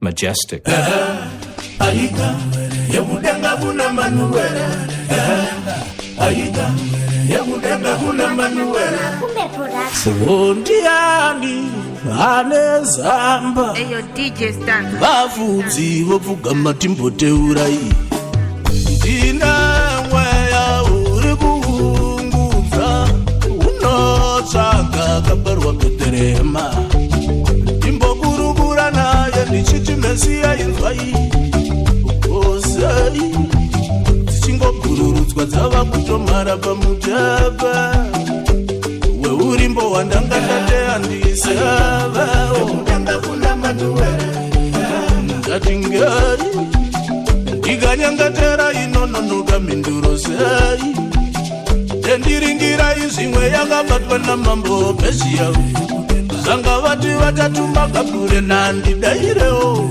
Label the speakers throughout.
Speaker 1: Majestic.
Speaker 2: Aika yamudenga kuna manuwere. Aika yamudenga kuna manuwere. Sondiani ane zamba.
Speaker 3: Eyo DJ Stand.
Speaker 2: Vafudzi vofuga matimbote urai. Ina mweya uri kuhunguza. Unotsvaga kabarwa Beterehema. Imbokurukura naye ndichiti Mesiya inzwai. Ukosai dzichingogururudzwa dzava kutomhara pamujaba. Weurimbo wandanga ndateandisava. Ndatingari ndikanyangatera inononoka minduro sei. Tendiringira izvimwe yakabatwa namambo Persia. Zanga vati vatatu makabure nandidairewo.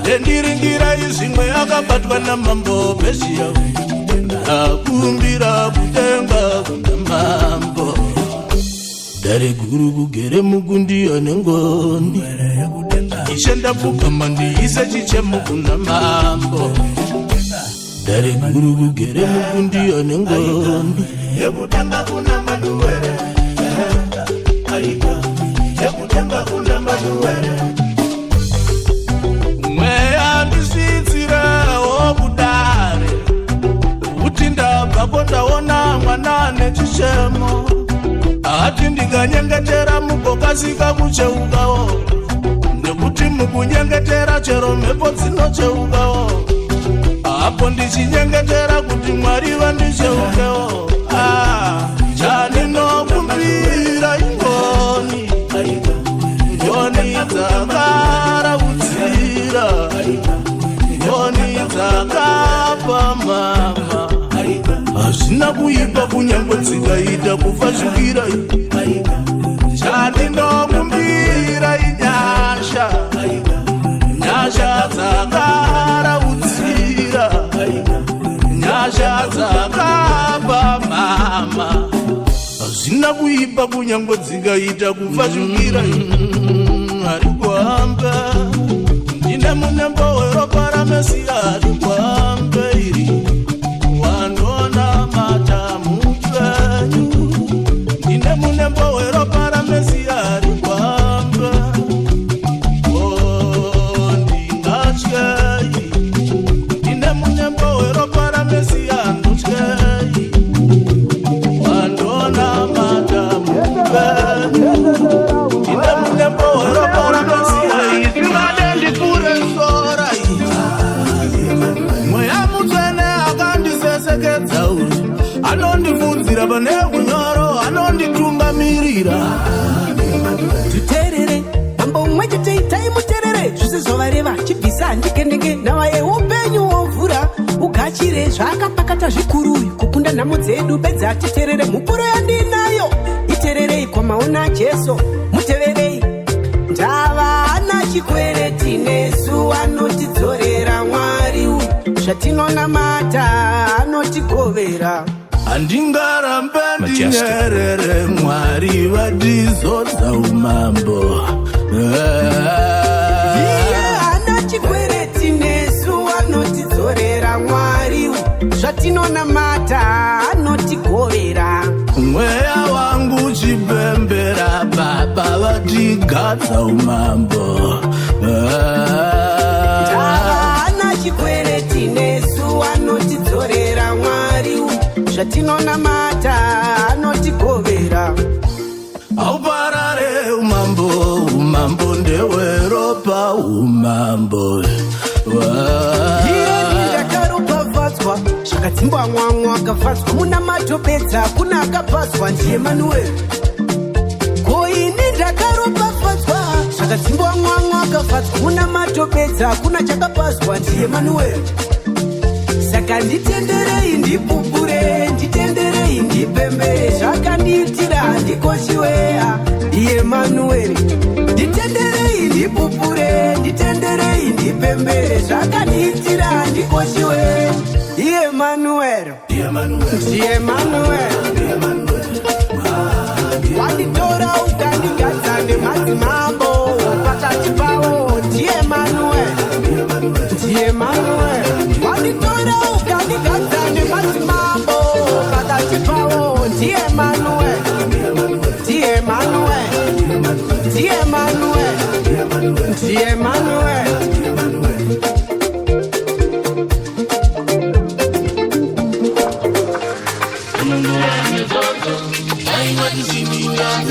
Speaker 2: Tendiringira izvimwe yakabatwa namambo Persia. Ndakumbira kutenga kuna mambo. Dare guru kugere mugundi anengoni. Ichenda pugama ndiise chichemu kuna mambo. Dare guru kugere mugundi anengoni. Yekutanga kuna manuwere. Aika yekutanga kuna manuwere. Mweya ndisitsirawo kudare. Uti ndabva kondaona mwana nechichemo. Ati ndikanyengetera mubokasika mucheukawo. Nekuti mukunyengetera chero mhepo dzinocheukawo. Apo ndichinyengetera kuti Mwari vandicheukewo. Chaninokumbira ingoni. Ngoni dzakarautsira. Ngoni dzakapa mama. Hazvina kuipa kunyangwe dzikaita kufashukira. Chandinokumbira inyasha. Nyasha dzakarautsira. Nyasha dzakapa mama. Hazvina kuipa kunyangwe dzikaita kufashukira. Ari kuhamba ndine munembo weropa raMesiya. Ari kuhamba iri wandona mata mupenyu. Ndine munembo weropa raMesiya. Ari kuhamba ndingatyei. Ndine munembo weropa raMesiya. Ndotyei wandona mata mupenyu. Ndine munembo weropa raMesiya. Ndingade ndipure sora. Mweya mutsvene akandisesekedza uri. Anondifunzira pane kunyoro. Anonditungamirira.
Speaker 4: Tuterere mambo umwe chete itai muterere. Zvizovareva chibvisa ndikendenge nhava yeupenyu wovhura. Ugachire zvakapakata zvikuru kukunda nhamo dzedu. Bedza titerere mupuro yandinayo. Itererei kwamaona Jesu. Muteverei ndava ana chikwereti nesu. Anotidzorera Mwari zvatinonamata. Anotigovera.
Speaker 2: Handingarambe ndinyerere Mwari vatizodza umambo.
Speaker 4: Iye ana chikwereti nesu. Anotidzorera Mwari zvatinonamata. Anotigovera.
Speaker 2: Mweya wangu chipembera Baba vatigadza umambo.
Speaker 4: Ana chikwereti nesu. Anotidzorera Mwari zvatinonamata. Anotigovera.
Speaker 2: Auparare umambo. Umambo ndeweropa umambo.
Speaker 4: Iye ndakaropafadzwa zvakadzimbwa mwamwa akafadzwa. Muna matopedza kuna akapadzwa ndiye Manuweri. Koini ndakaropafadzwa zvakadzimbwa mwamwa akafadzwa. Muna matopedza kuna chakapadzwa ndiye Manuweri. Saka nditenderei ndipupure. Nditenderei ndipembere. Zvakandiitira ndikoshiweya iye Manuweri. Nditenderei ndipupure. Nditenderei ndipembere. Zvakandiitira ndikoshiweya iye Manuweri. Ndiye Manuweri. Wanditora ukandigadza nemadzimambo pakati pavo. Ndiye Manuweri.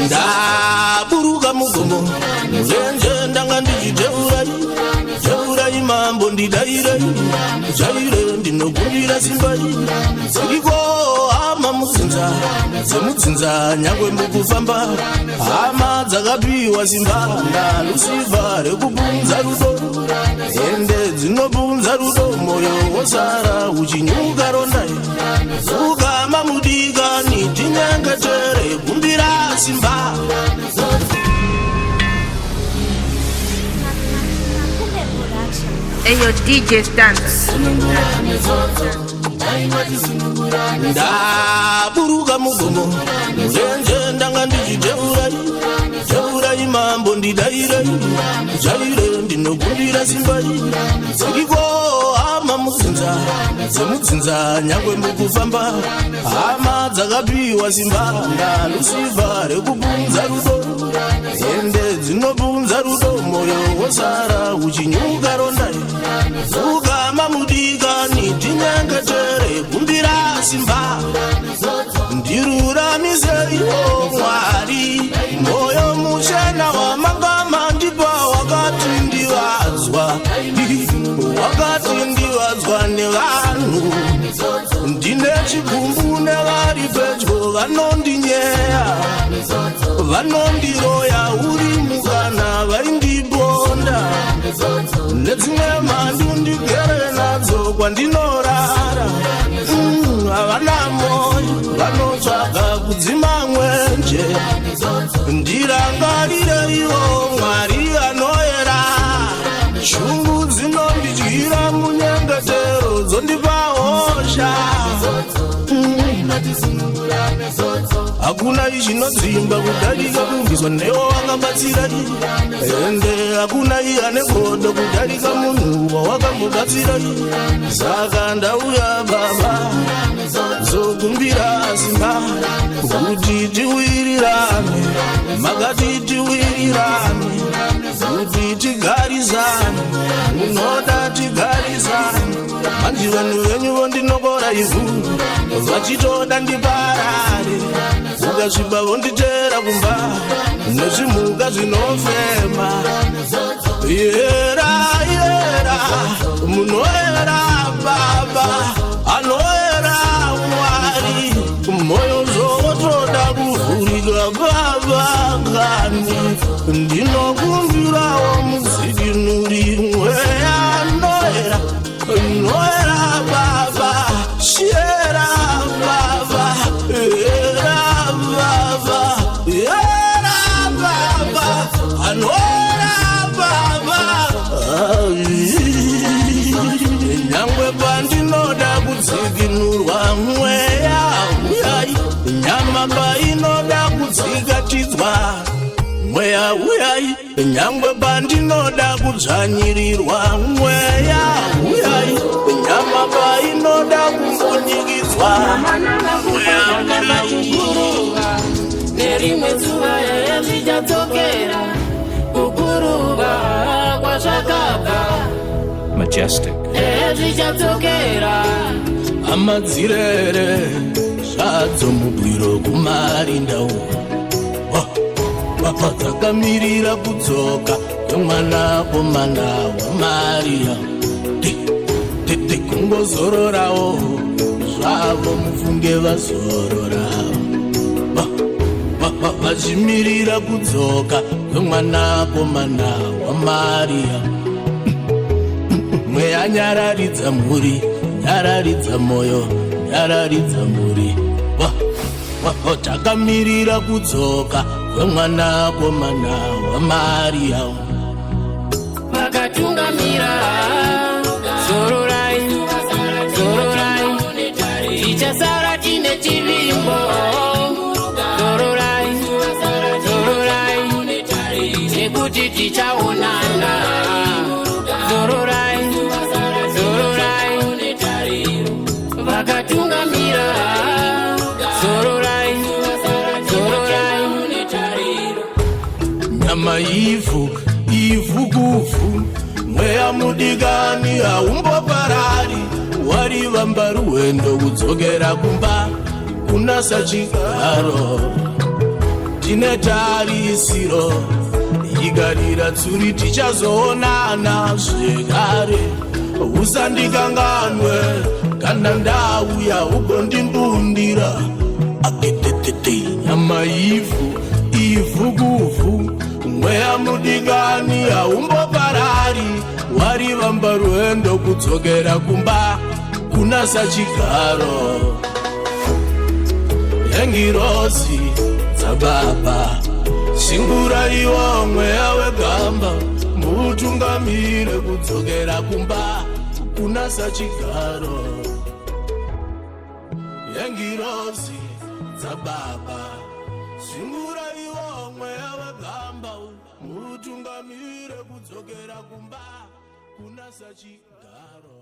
Speaker 2: Ndaburuka mugomo murenje ndanga ndichiteurai mambo ndidaire ndinogundira simbai dziriko hama dzemudzinza nyangwe mukufamba hama dzakapiwa simba nalusiva rekupunza rudo ende dzinopunza rudo moyo wosara uchinyuka rondai ukama mudikani tinyengetere kumbira simba.
Speaker 1: Hey, yo, DJ Stanza.
Speaker 2: Ndaburuka mugomo murenje ndanga ndichiteurai mambo ndidaire ndinogundira simbai dziriko hama dzemudzinza nyangwe mukufamba hama dzakapiwa simba nalusiva rekupunza rudo ende dzinopunza rudo moyo wosara uchinyuka rondai ukama mudikani tinyengetere kumbira simba. Ndiruramiseiwo Mwari moyo muchena wamangama ndipa wakati ndiwadzwa nevanhu ndine chigumbu nevari pedyo vanondinyeya vanondiroya uri mukana vaindibonda nedzimwe mhandu ndigere nadzo kwandinorara havana moyo vanotsvaga kudzima mwenje ndirangarireiwo Mwari anoyera shungu dzinondidyira munyengetero dzondipa hosha hakuna ichinodzimba kudarika kubviswa newo wakabatsira ende hakuna ane godo kudarika munhu wawakamubatsira saka ndauya baba zokumbira simba kuti tiwirirane makati tiwirirane kuti tigarizane munoda tigarizane manje vanhu venyu vondinokora ivhu vachitoda ndiparare ukasviba vonditera kumba nezvimhuka zvinofema yera munoera baba anoera Mwari moyo zotoda kuvhurika baba ngani ndinokumbirawo mudzikinuri mweya noera baba shera baba era baba anoera baba nyangwe pandinoda kudzikinurwa mweya uyai nyama painoda kudzikatidzwa mweya uyai nyangwe pandinoda kudzvanyirirwa mweya uyai nyama painoda kumbonyikidzwa mweya uyai
Speaker 3: nerimwe zuva yaya zvichadzokera kukuruva kwazvakabva
Speaker 5: Majestic.
Speaker 3: zvichadzokera
Speaker 2: amadzirere zvadzo mubwiro kumarindau dzakamirira kudzoka yomwana komana waMariya kungozororawo zvavo mufunge vazororawo vachimirira kudzoka yomwana komana waMariya mweya nyararidza mhuri nyararidza moyo nyararidza mhuri takamirira kudzoka kwemwana komana waMariya
Speaker 3: vakatungamira zororai tichasara tine chivimbo zororai nekuti tichaonana zororai vakatungamira zororai
Speaker 2: nyama ivhu kufu mudikani haumboparari, warivamba ruendo kudzokera kumba kunasa chigaro. Tine tarisiro igarira tsuri, tichazoonana zvekare. Usandikanganwe kana ndauya ugondimbundira. Aketetete nyama ivhu kuvhu, mweya mudikani haumboparari, warivamba ruendo kudzokera kumba kunasa chigaro. Yengirozi dzababa, singura iwo mweya wegamba, mutungamire kudzokera kumba kunasa chigaro. Yengirozi dzababa, singura iwo mweya wegamba, mutungamire kudzokera kumba kunasa chigaro.